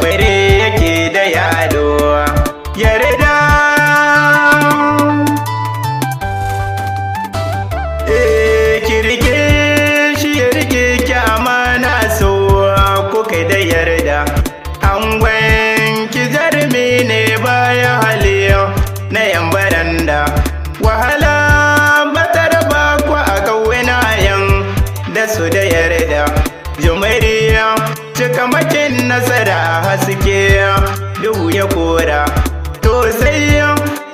fure yake da yado yarda. Kirke shi ya rike ki amana so kuka da yarda. Angon ki jarumi ne baya haliyo na yan baranda. Wahala batar ba ku a kawunayen da su da yarda. Jumariya cikamakin nasara haske duhu ya kora. To sai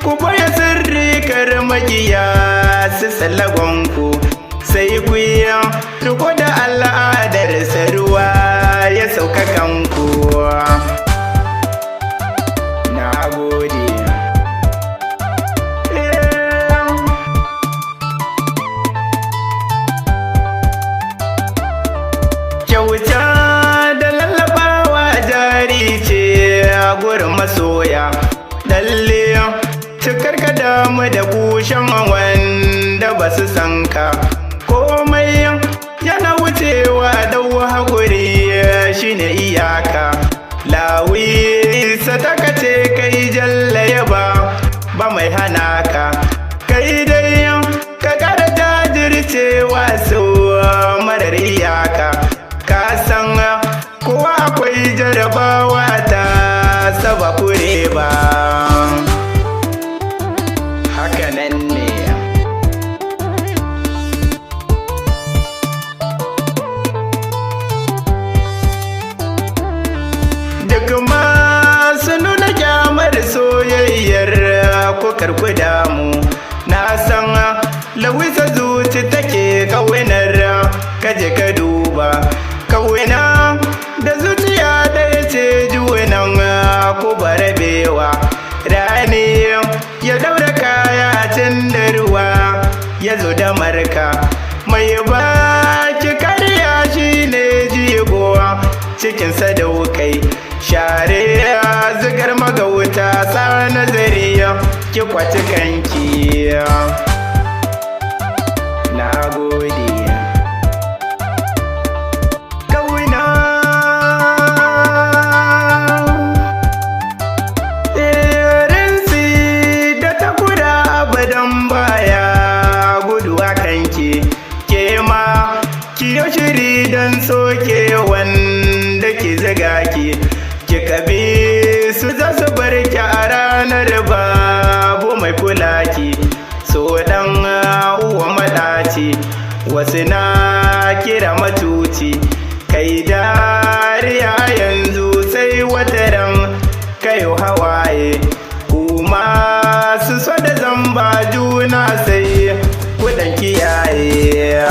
ku boye sirri kar makiya su sallagonku. Sai ku yi riko da al'adar ruwa ya sauka kanku. Na gode. Kyauta da lallabawa jari ce a gurin masoya. Lalle cikar ka damu da kushen wanda ba su san ka. Komai yana wucewa dau haƙuri shine iyaka. Lawi sadaka ce kai jalla yaba ba mai hana ka. Kai dai ka kara jajircewa so marar iyaka. Ka san kowa akwai jarabawa ta saba kure ba. Haka nan ne. Duk masu nuna kyamar soyayyar ko karku damu. Na san lawisa zuci take kawinar kaje ka duba. Kawina da zuciya ɗaya ce junan ko barabewa. Rani ya daura kaya tun da ruwa ya zo da marka. Mai baki karya shi ne jigo cikin sadaukai. Share zigar magauta sa nazari ki kwaci kanki. Na gode. Kiyo shiri don soke wanda ke zaga ki kabi su za su bar ki a ranar babu mai kula ki. So dan uwa maɗaci wasu na kira matuci. Kai dariya yanzu sai wataran kayo hawaye. Kuma su so da zamba juna sai kudan kiyaye.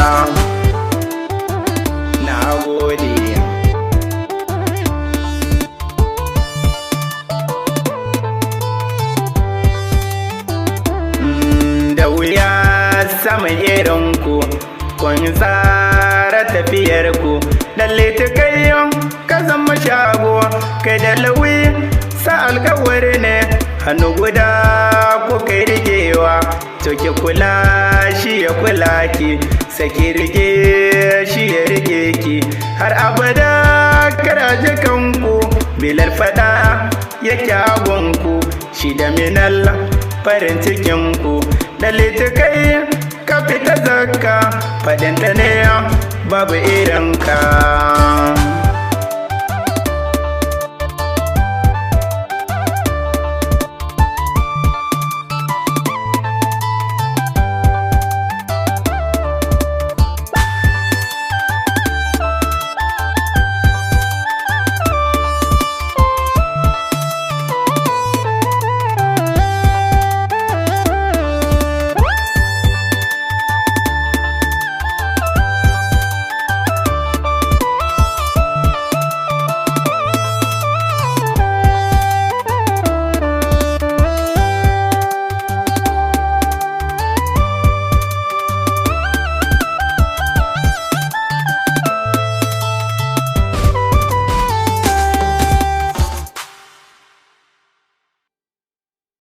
Da wuya saman irinku kun tsara tafiyarku. Lalle ta kai ka zama shago kai da lawi sa alkawar ne. Hannu guda ku kai rigewa to ki kula shi ya kula ki. Saki rige shi ya rige ki har abada. Karaje kanku bilal fada yake agonku shi da minal farin cikinku. Lalle ta kai ka fita zakka faɗin ta ne babu irinka.